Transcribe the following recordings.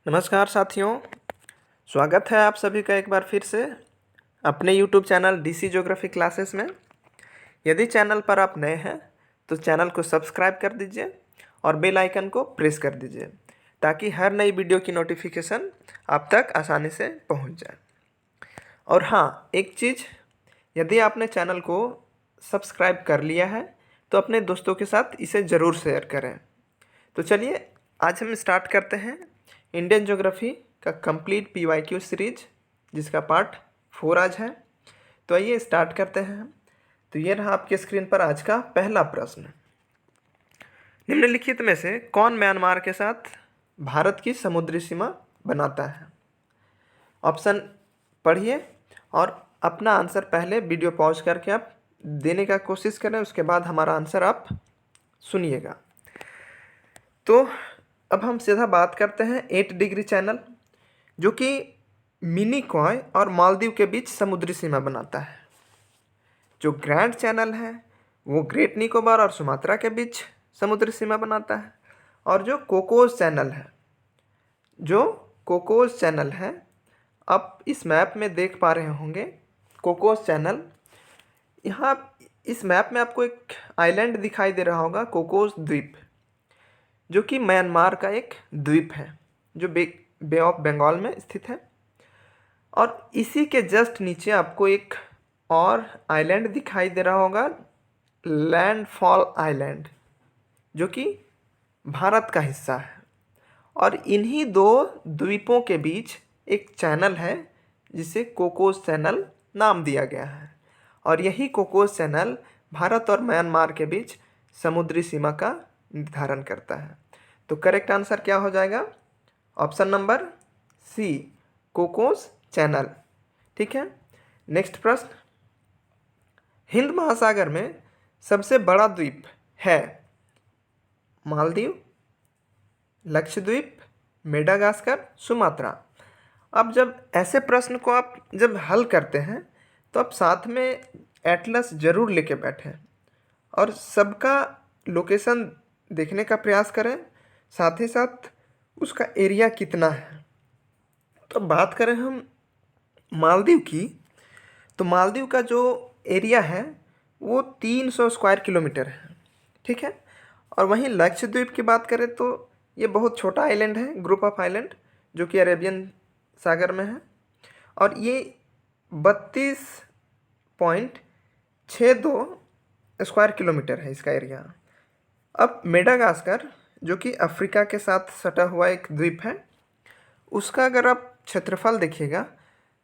नमस्कार साथियों, स्वागत है आप सभी का एक बार फिर से अपने YouTube channel DC geography classes में। यदि चैनल पर आप नए हैं तो चैनल को सब्सक्राइब कर दीजिए और बेल आइकन को प्रेस कर दीजिए ताकि हर नई वीडियो की नोटिफिकेशन आप तक आसानी से पहुंच जाए। और हाँ, एक चीज़, यदि आपने चैनल को सब्सक्राइब कर लिया है तो अपने दोस्तों के साथ इसे ज़रूर शेयर करें। तो चलिए आज हम स्टार्ट करते हैं इंडियन ज्योग्राफी का कंप्लीट PYQ सीरीज, जिसका पार्ट 4 आज है। तो आइए स्टार्ट करते हैं। तो ये रहा आपके स्क्रीन पर आज का पहला प्रश्न। निम्नलिखित में से कौन म्यांमार के साथ भारत की समुद्री सीमा बनाता है? ऑप्शन पढ़िए और अपना आंसर पहले वीडियो पॉज करके आप देने का कोशिश करें, उसके बाद हमारा आंसर आप सुनिएगा। तो अब हम सीधा बात करते हैं 8 डिग्री चैनल, जो कि मिनिकॉय और मालदीव के बीच समुद्री सीमा बनाता है। जो ग्रैंड चैनल है वो ग्रेट निकोबार और सुमात्रा के बीच समुद्री सीमा बनाता है। और जो कोकोस चैनल है, आप इस मैप में देख पा रहे होंगे कोकोस चैनल। यहाँ इस मैप में आपको एक आइलैंड दिखाई दे रहा होगा, कोकोस द्वीप, जो कि म्यांमार का एक द्वीप है जो बे ऑफ बंगाल में स्थित है। और इसी के जस्ट नीचे आपको एक और आइलैंड दिखाई दे रहा होगा, लैंडफॉल आइलैंड, जो कि भारत का हिस्सा है। और इन्हीं दो द्वीपों के बीच एक चैनल है जिसे कोकोस चैनल नाम दिया गया है। और यही कोकोस चैनल भारत और म्यांमार के बीच समुद्री सीमा का निर्धारण करता है। तो करेक्ट आंसर क्या हो जाएगा? Option number C, Coco channel. ठीक है, नेक्स्ट प्रश्न। हिंद महासागर में सबसे बड़ा द्वीप है मालदीव, लक्षद्वीप, मेडागास्कर, सुमात्रा। अब जब ऐसे प्रश्न को आप जब हल करते हैं तो आप साथ में एटलस ज़रूर लेके बैठें और सबका लोकेशन देखने का प्रयास करें, साथ ही साथ उसका एरिया कितना है। तो बात करें हम मालदीव की, तो मालदीव का जो एरिया है वो 300 स्क्वायर किलोमीटर है। ठीक है, और वहीं लक्षद्वीप की बात करें तो ये बहुत छोटा आइलैंड है, ग्रुप ऑफ आइलैंड, जो कि अरेबियन सागर में है। और ये 32.62 स्क्वायर किलोमीटर है इसका एरिया। अब मेडागास्कर, जो कि अफ्रीका के साथ सटा हुआ एक द्वीप है, उसका अगर आप क्षेत्रफल देखिएगा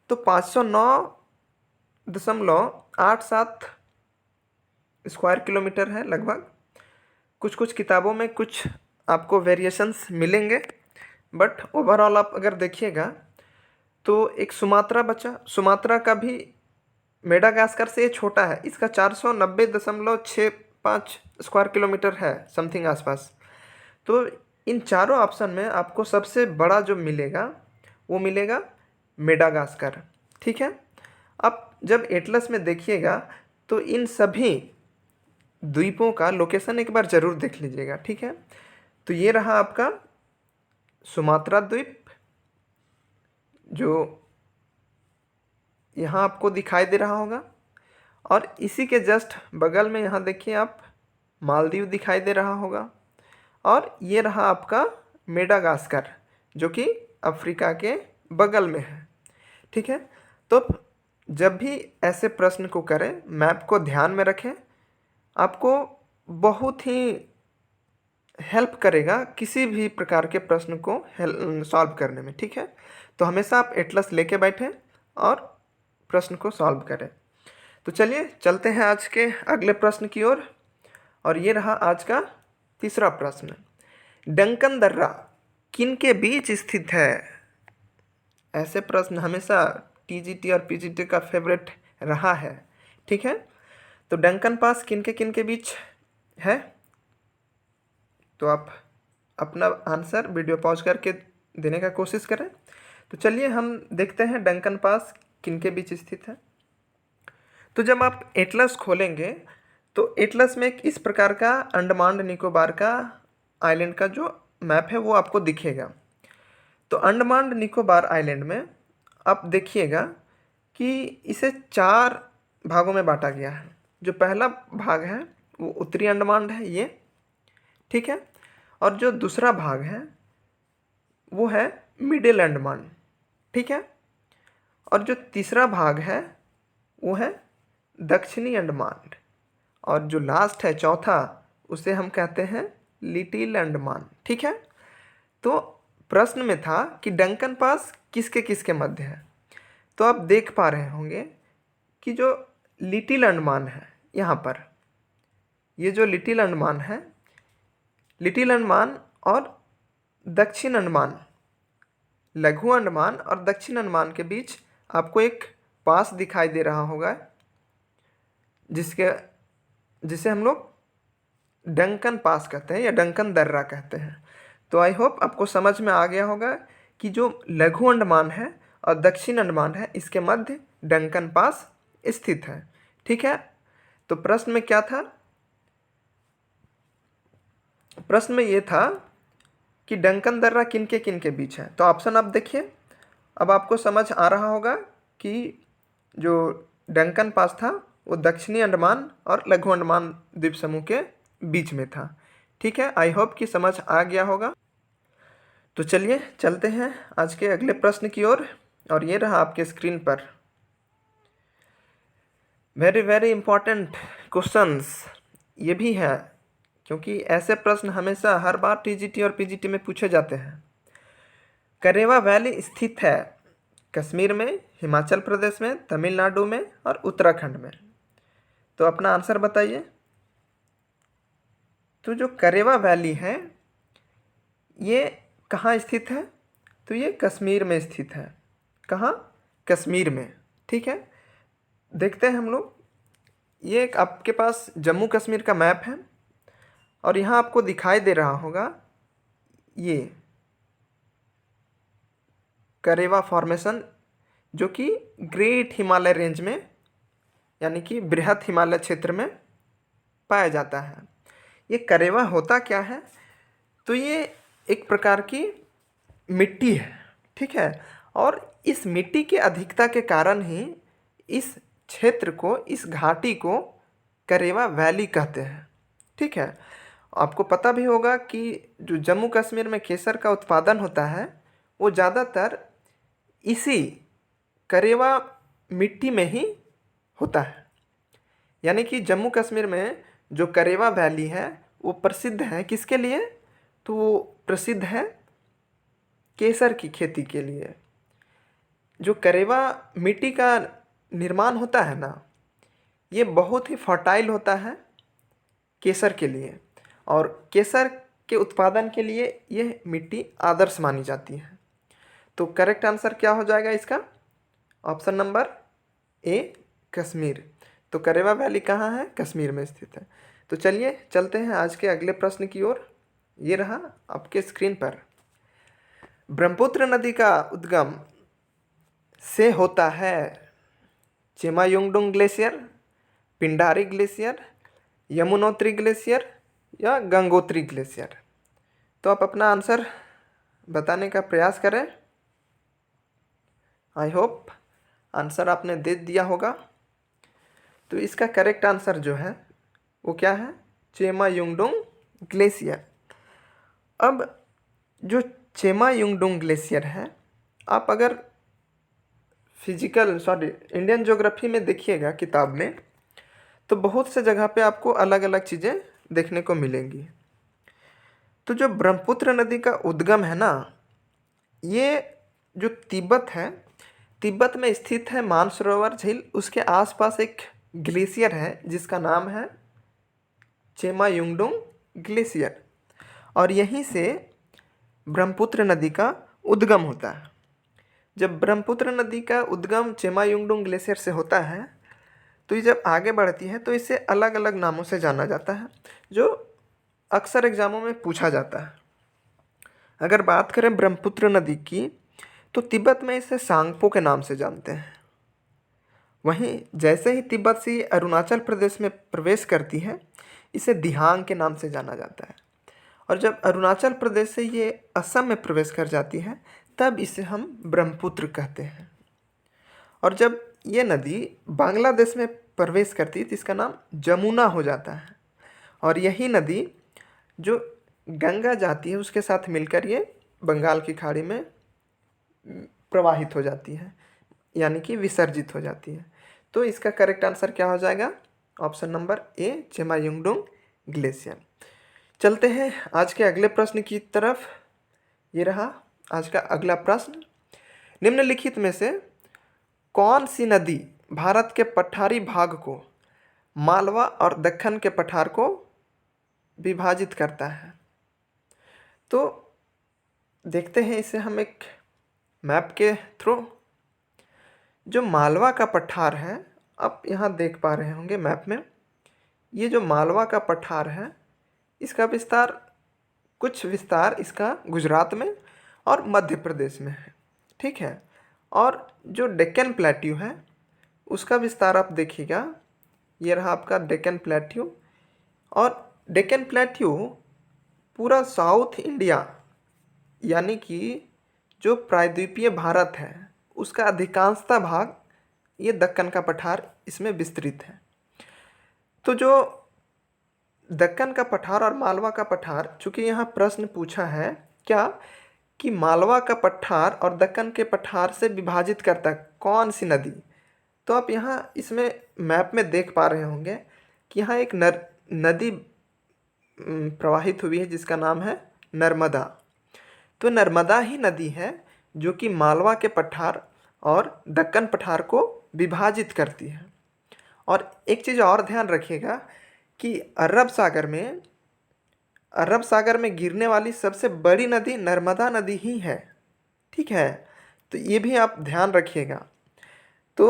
तो 509.87 स्क्वायर किलोमीटर है लगभग। कुछ कुछ किताबों में कुछ आपको वेरिएशंस मिलेंगे, बट ओवरऑल आप अगर देखिएगा तो एक सुमात्रा बचा, सुमात्रा का भी मेडागास्कर से ये छोटा है, इसका 490.65 स्क्वायर किलोमीटर है समथिंग आसपास। तो इन चारों ऑप्शन में आपको सबसे बड़ा जो मिलेगा वो मिलेगा मेडागास्कर। ठीक है, अब जब एटलस में देखिएगा तो इन सभी द्वीपों का लोकेशन एक बार ज़रूर देख लीजिएगा। ठीक है, तो ये रहा आपका सुमात्रा द्वीप, जो यहाँ आपको दिखाई दे रहा होगा। और इसी के जस्ट बगल में यहाँ देखिए आप मालदीव दिखाई दे रहा होगा। और ये रहा आपका मेडागास्कर, जो कि अफ्रीका के बगल में है। ठीक है, तो जब भी ऐसे प्रश्न को करें मैप को ध्यान में रखें, आपको बहुत ही हेल्प करेगा किसी भी प्रकार के प्रश्न को सॉल्व करने में। ठीक है, तो हमेशा आप एटलस लेके बैठें और प्रश्न को सॉल्व करें। तो चलिए चलते हैं आज के अगले प्रश्न की ओर। और ये रहा आज का तीसरा प्रश्न। डंकन दर्रा किन के बीच स्थित है? ऐसे प्रश्न हमेशा TGT और PGT का फेवरेट रहा है। ठीक है, तो डंकन पास किन के बीच है? तो आप अपना आंसर वीडियो पॉज करके देने का कोशिश करें। तो चलिए हम देखते हैं डंकन पास किन के बीच स्थित है। तो जब आप एटलस खोलेंगे तो एटलस में एक इस प्रकार का अंडमान निकोबार का आइलैंड का जो मैप है वो आपको दिखेगा। तो अंडमान निकोबार आइलैंड में आप देखिएगा कि इसे 4 भागों में बांटा गया है। जो पहला भाग है वो उत्तरी अंडमान है ये, ठीक है। और जो दूसरा भाग है वो है मिडिल अंडमान, ठीक है। और जो तीसरा भाग है वो है दक्षिणी अंडमान। और जो लास्ट है चौथा, उसे हम कहते हैं लिटिल अंडमान, ठीक है। तो प्रश्न में था कि डंकन पास किसके किसके मध्य है। तो आप देख पा रहे होंगे कि जो लिटिल अंडमान है यहाँ पर, ये जो लिटिल अंडमान है, लिटिल अंडमान और दक्षिण अंडमान, लघु अंडमान और दक्षिण अंडमान के बीच आपको एक पास दिखाई दे रहा होगा जिसे हम लोग डंकन पास कहते हैं या डंकन दर्रा कहते हैं। तो आई होप आपको समझ में आ गया होगा कि जो लघु अंडमान है और दक्षिण अंडमान है, इसके मध्य डंकन पास स्थित है, ठीक है। तो प्रश्न में क्या था? प्रश्न में ये था कि डंकन दर्रा किनके किनके बीच है। तो ऑप्शन आप देखिए, अब आपको समझ आ रहा होगा कि जो डंकन पास था वो दक्षिणी अंडमान और लघु अंडमान द्वीप समूह के बीच में था, ठीक है। आई होप कि समझ आ गया होगा। तो चलिए चलते हैं आज के अगले प्रश्न की ओर। और ये रहा आपके स्क्रीन पर वेरी वेरी इंपॉर्टेंट क्वेश्चंस ये भी है, क्योंकि ऐसे प्रश्न हमेशा हर बार टीजीटी और पीजीटी में पूछे जाते हैं। करेवा वैली स्थित है कश्मीर में, हिमाचल प्रदेश में, तमिलनाडु में और उत्तराखंड में। तो अपना आंसर बताइए। तो जो करेवा वैली है ये कहाँ स्थित है? तो ये कश्मीर में स्थित है। कहाँ? कश्मीर में, ठीक है। देखते हैं हम लोग। ये एक आपके पास जम्मू कश्मीर का मैप है और यहाँ आपको दिखाई दे रहा होगा ये करेवा फॉर्मेशन, जो कि ग्रेट हिमालय रेंज में यानी कि बृहद हिमालय क्षेत्र में पाया जाता है। ये करेवा होता क्या है? तो ये एक प्रकार की मिट्टी है, ठीक है। और इस मिट्टी की अधिकता के कारण ही इस क्षेत्र को, इस घाटी को करेवा वैली कहते हैं, ठीक है। आपको पता भी होगा कि जो जम्मू कश्मीर में केसर का उत्पादन होता है वो ज़्यादातर इसी करेवा मिट्टी में ही होता है। यानी कि जम्मू कश्मीर में जो करेवा वैली है वो प्रसिद्ध है किसके लिए? तो वो प्रसिद्ध है केसर की खेती के लिए। जो करेवा मिट्टी का निर्माण होता है ना, ये बहुत ही फर्टाइल होता है केसर के लिए, और केसर के उत्पादन के लिए यह मिट्टी आदर्श मानी जाती है। तो करेक्ट आंसर क्या हो जाएगा इसका? ऑप्शन नंबर ए, कश्मीर। तो करेवा वैली कहाँ है? कश्मीर में स्थित है। तो चलिए चलते हैं आज के अगले प्रश्न की ओर। ये रहा आपके स्क्रीन पर। ब्रह्मपुत्र नदी का उद्गम से होता है Chemayungdung glacier, Pindari glacier, Yamunotri glacier या गंगोत्री ग्लेशियर। तो आप अपना आंसर बताने का प्रयास करें। आई होप आंसर आपने दे दिया होगा। तो इसका करेक्ट आंसर जो है वो क्या है? चेमायुंगडुंग ग्लेशियर। अब जो चेमायुंगडुंग ग्लेशियर है, आप अगर इंडियन ज्योग्राफी में देखिएगा किताब में, तो बहुत से जगह पे आपको अलग अलग चीज़ें देखने को मिलेंगी। तो जो ब्रह्मपुत्र नदी का उद्गम है ना, ये जो तिब्बत है, तिब्बत में स्थित है मानसरोवर झील, उसके आसपास एक ग्लेशियर है जिसका नाम है चेमायुंगडुंग ग्लेशियर, और यहीं से ब्रह्मपुत्र नदी का उद्गम होता है। जब ब्रह्मपुत्र नदी का उद्गम चेमायुंगडुंग ग्लेशियर से होता है तो ये जब आगे बढ़ती है तो इसे अलग अलग नामों से जाना जाता है, जो अक्सर एग्जामों में पूछा जाता है। अगर बात करें ब्रह्मपुत्र नदी की, तो तिब्बत में इसे सांगपो के नाम से जानते हैं। वहीं जैसे ही तिब्बत से अरुणाचल प्रदेश में प्रवेश करती है, इसे दिहांग के नाम से जाना जाता है। और जब अरुणाचल प्रदेश से ये असम में प्रवेश कर जाती है, तब इसे हम ब्रह्मपुत्र कहते हैं। और जब ये नदी बांग्लादेश में प्रवेश करती है तो इसका नाम जमुना हो जाता है। और यही नदी जो गंगा जाती है उसके साथ मिलकर ये बंगाल की खाड़ी में प्रवाहित हो जाती है, यानी कि विसर्जित हो जाती है। तो इसका करेक्ट आंसर क्या हो जाएगा? Option number A, Chemayungdung glacier. चलते हैं आज के अगले प्रश्न की तरफ। ये रहा आज का अगला प्रश्न। निम्नलिखित में से कौन सी नदी भारत के पठारी भाग को मालवा और दक्कन के पठार को विभाजित करता है? तो देखते हैं इसे हम एक मैप के थ्रू। जो मालवा का पठार है, आप यहाँ देख पा रहे होंगे मैप में, ये जो मालवा का पठार है इसका विस्तार, कुछ विस्तार इसका गुजरात में और मध्य प्रदेश में है, ठीक है। और जो डेक्कन प्लेट्यू है उसका विस्तार आप देखिएगा, ये रहा आपका डेक्कन प्लेट्यू। और डेक्कन प्लेट्यू पूरा साउथ इंडिया, यानी कि जो प्रायद्वीपीय भारत है उसका अधिकांशतः भाग ये दक्कन का पठार इसमें विस्तृत है। तो जो दक्कन का पठार और मालवा का पठार, चूँकि यहाँ प्रश्न पूछा है क्या कि मालवा का पठार और दक्कन के पठार से विभाजित करता कौन सी नदी, तो आप यहाँ इसमें मैप में देख पा रहे होंगे कि यहाँ एक नदी प्रवाहित हुई है जिसका नाम है नर्मदा। तो नर्मदा ही नदी है जो कि मालवा के पठार और दक्कन पठार को विभाजित करती है। और एक चीज़ और ध्यान रखिएगा कि अरब सागर में गिरने वाली सबसे बड़ी नदी नर्मदा नदी ही है, ठीक है। तो ये भी आप ध्यान रखिएगा। तो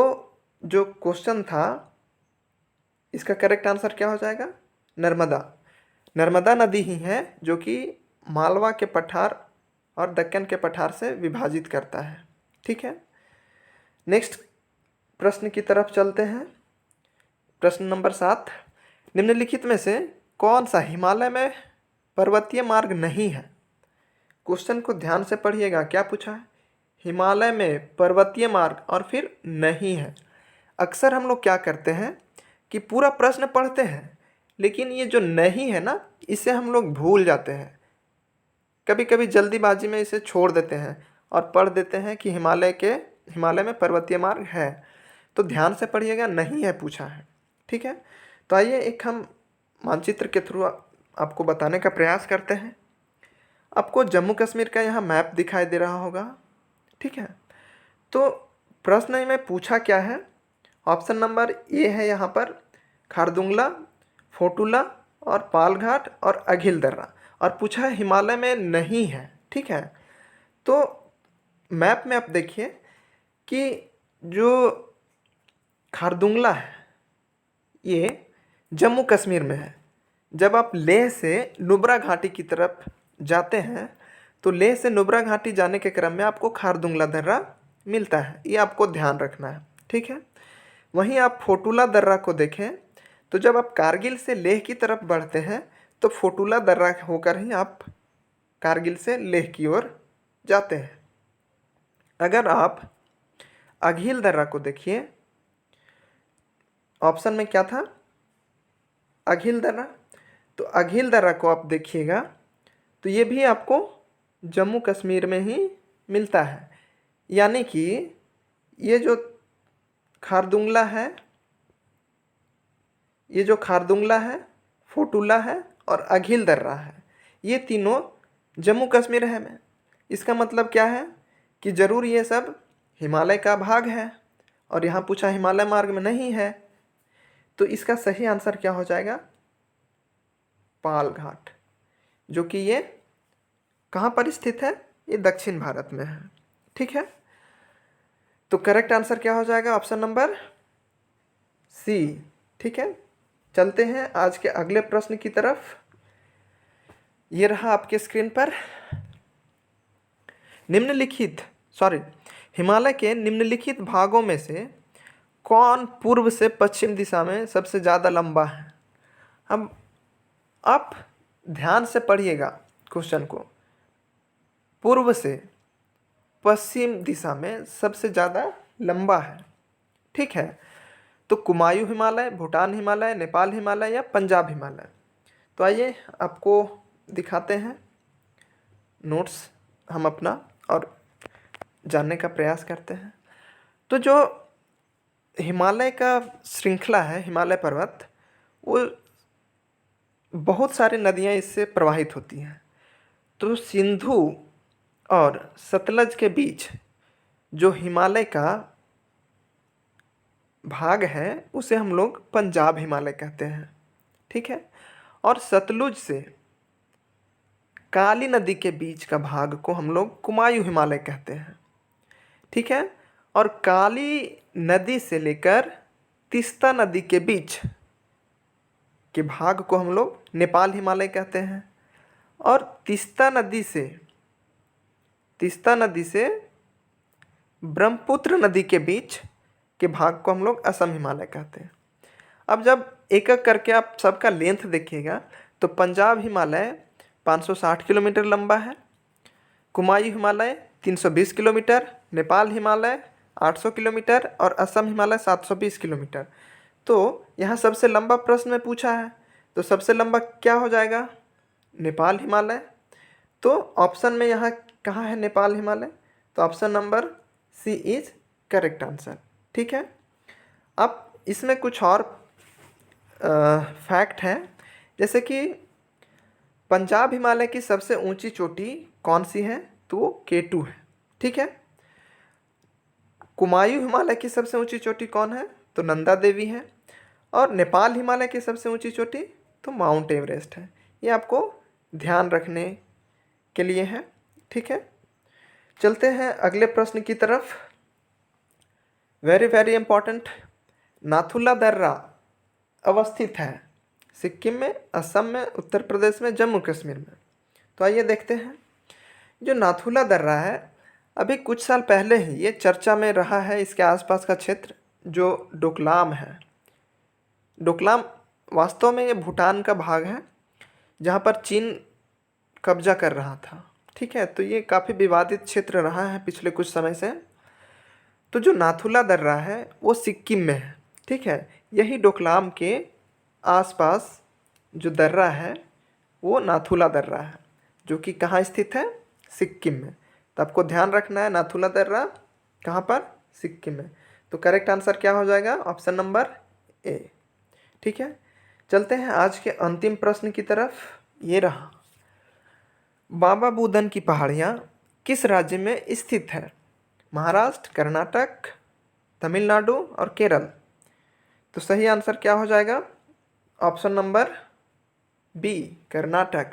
जो क्वेश्चन था इसका करेक्ट आंसर क्या हो जाएगा? नर्मदा नदी ही है जो कि मालवा के पठार और दक्कन के पठार से विभाजित करता है, ठीक है। नेक्स्ट प्रश्न की तरफ चलते हैं। प्रश्न नंबर 7, निम्नलिखित में से कौन सा हिमालय में पर्वतीय मार्ग नहीं है? क्वेश्चन को ध्यान से पढ़िएगा, क्या पूछा है? हिमालय में पर्वतीय मार्ग और फिर नहीं है। अक्सर हम लोग क्या करते हैं कि पूरा प्रश्न पढ़ते हैं, लेकिन ये जो नहीं है ना, इसे हम लोग भूल जाते हैं। कभी कभी जल्दीबाजी में इसे छोड़ देते हैं और पढ़ देते हैं कि हिमालय में पर्वतीय मार्ग है। तो ध्यान से पढ़िएगा, नहीं है पूछा है, ठीक है। तो आइए एक हम मानचित्र के थ्रू आपको बताने का प्रयास करते हैं। आपको जम्मू कश्मीर का यहाँ मैप दिखाई दे रहा होगा, ठीक है। तो प्रश्न में पूछा क्या है? ऑप्शन नंबर ए है यहाँ पर खारदुंगला, फोटुला और पालघाट और अघिल दर्रा, और पूछा है हिमालय में नहीं है, ठीक है। तो मैप में आप देखिए कि जो खारदुंगला है ये जम्मू कश्मीर में है। जब आप लेह से नुब्रा घाटी की तरफ जाते हैं तो लेह से नुब्रा घाटी जाने के क्रम में आपको खारदुंगला दर्रा मिलता है, ये आपको ध्यान रखना है, ठीक है। वहीं आप फोटुला दर्रा को देखें तो जब आप कारगिल से लेह की तरफ बढ़ते हैं तो फोटुला दर्रा होकर ही आप कारगिल से लेह की ओर जाते हैं। अगर आप अघिल दर्रा को देखिए, ऑप्शन में क्या था? अघिल दर्रा। तो अघिल दर्रा को आप देखिएगा तो ये भी आपको जम्मू कश्मीर में ही मिलता है, यानी कि ये जो खारदुंगला है, फोटुला है और अघिल दर्रा है, ये तीनों जम्मू कश्मीर है में। इसका मतलब क्या है कि ज़रूर ये सब हिमालय का भाग है, और यहाँ पूछा हिमालय मार्ग में नहीं है। तो इसका सही आंसर क्या हो जाएगा? पालघाट, जो कि ये कहाँ पर स्थित है? ये दक्षिण भारत में है, ठीक है। तो करेक्ट आंसर क्या हो जाएगा? ऑप्शन नंबर सी, ठीक है। चलते हैं आज के अगले प्रश्न की तरफ। ये रहा आपके स्क्रीन पर। हिमालय के निम्नलिखित भागों में से कौन पूर्व से पश्चिम दिशा में सबसे ज़्यादा लंबा है? अब आप ध्यान से पढ़िएगा क्वेश्चन को। पूर्व से पश्चिम दिशा में सबसे ज़्यादा लंबा है। ठीक है, तो कुमायूं हिमालय, भूटान हिमालय, नेपाल हिमालय या पंजाब हिमालय। तो आइए आपको दिखाते हैं नोट्स हम अपना और जानने का प्रयास करते हैं। तो जो हिमालय का श्रृंखला है, हिमालय पर्वत, वो बहुत सारी नदियाँ इससे प्रवाहित होती हैं। तो सिंधु और सतलज के बीच जो हिमालय का भाग है उसे हम लोग पंजाब हिमालय कहते हैं। ठीक है, और सतलुज से काली नदी के बीच का भाग को हम लोग कुमायूं हिमालय कहते हैं। ठीक है, और काली नदी से लेकर तीस्ता नदी के बीच के भाग को हम लोग नेपाल हिमालय कहते हैं। और तीस्ता नदी से ब्रह्मपुत्र नदी के बीच के भाग को हम लोग असम हिमालय कहते हैं। अब जब एक एक करके आप सबका लेंथ देखिएगा तो पंजाब हिमालय 560 किलोमीटर लंबा है, कुमायूं हिमालय 320 किलोमीटर, नेपाल हिमालय 800 किलोमीटर और असम हिमालय 720 किलोमीटर। तो यहाँ सबसे लंबा प्रश्न में पूछा है, तो सबसे लंबा क्या हो जाएगा? नेपाल हिमालय। तो ऑप्शन में यहाँ कहाँ है नेपाल हिमालय? तो option number C is correct answer. ठीक है, अब इसमें कुछ और फैक्ट हैं, जैसे कि पंजाब हिमालय की सबसे ऊंची चोटी कौन सी है? तो K2 है। ठीक है, कुमायूं हिमालय की सबसे ऊंची चोटी कौन है? तो नंदा देवी है। और नेपाल हिमालय की सबसे ऊंची चोटी तो माउंट एवरेस्ट है। ये आपको ध्यान रखने के लिए है। ठीक है, चलते हैं अगले प्रश्न की तरफ। वेरी वेरी इंपॉर्टेंट, नाथुला दर्रा अवस्थित है सिक्किम में, असम में, उत्तर प्रदेश में, जम्मू कश्मीर में। तो आइए देखते हैं। जो नाथुला दर्रा है, अभी कुछ साल पहले ही ये चर्चा में रहा है। इसके आसपास का क्षेत्र जो डोकलाम है, डोकलाम वास्तव में ये भूटान का भाग है जहाँ पर चीन कब्जा कर रहा था। ठीक है, तो ये काफ़ी विवादित क्षेत्र रहा है पिछले कुछ समय से। तो जो नाथुला दर्रा है वो सिक्किम में है। ठीक है, यही डोकलाम के आसपास जो दर्रा है वो नाथुला दर्रा है, जो कि कहाँ स्थित है? सिक्किम में। तो आपको ध्यान रखना है नाथुला दर्रा कहाँ पर? सिक्किम में। तो करेक्ट आंसर क्या हो जाएगा? ऑप्शन नंबर ए। ठीक है, चलते हैं आज के अंतिम प्रश्न की तरफ। ये रहा, बाबा बुदन की पहाड़ियाँ किस राज्य में स्थित है? महाराष्ट्र, कर्नाटक, तमिलनाडु और केरल। तो सही आंसर क्या हो जाएगा? Option number B, Karnataka.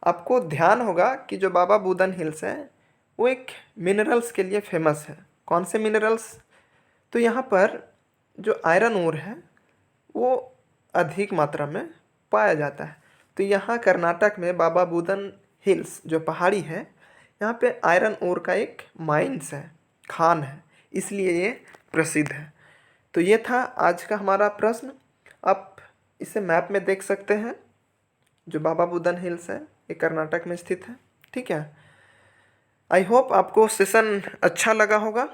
आपको ध्यान होगा कि जो बाबा बुदन हिल्स है वो एक मिनरल्स के लिए फेमस है। कौन से मिनरल्स? तो यहाँ पर जो आयरन ओर है वो अधिक मात्रा में पाया जाता है। तो यहाँ कर्नाटक में बाबा बुदन हिल्स जो पहाड़ी है, यहाँ पे आयरन ओर का एक माइंस है, खान है, इसलिए ये प्रसिद्ध है। तो ये था आज का हमारा प्रश्न। आप इसे मैप में देख सकते हैं। जो बाबा बुदन हिल्स है ये कर्नाटक में स्थित है। ठीक है, आई होप आपको सेशन अच्छा लगा होगा।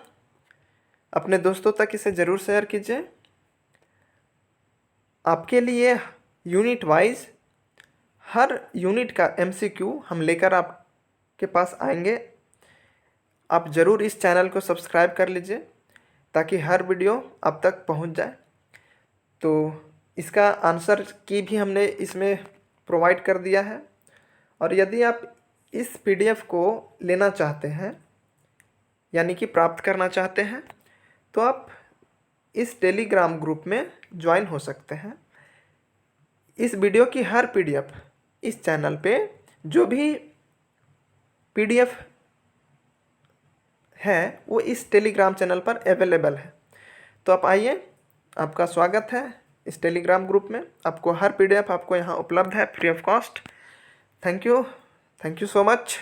अपने दोस्तों तक इसे ज़रूर शेयर कीजिए। आपके लिए यूनिट वाइज हर यूनिट का MCQ हम लेकर आपके पास आएंगे। आप ज़रूर इस चैनल को सब्सक्राइब कर लीजिए ताकि हर वीडियो आप तक पहुंच जाए। तो इसका आंसर की भी हमने इसमें प्रोवाइड कर दिया है। और यदि आप इस PDF को लेना चाहते हैं, यानी कि प्राप्त करना चाहते हैं, तो आप इस टेलीग्राम ग्रुप में ज्वाइन हो सकते हैं। इस वीडियो की हर PDF इस चैनल पे जो भी PDF है वो इस टेलीग्राम चैनल पर अवेलेबल है। तो आप आइए, आपका स्वागत है इस टेलीग्राम ग्रुप में। आपको हर PDF आपको यहाँ उपलब्ध है free of cost. Thank you so much.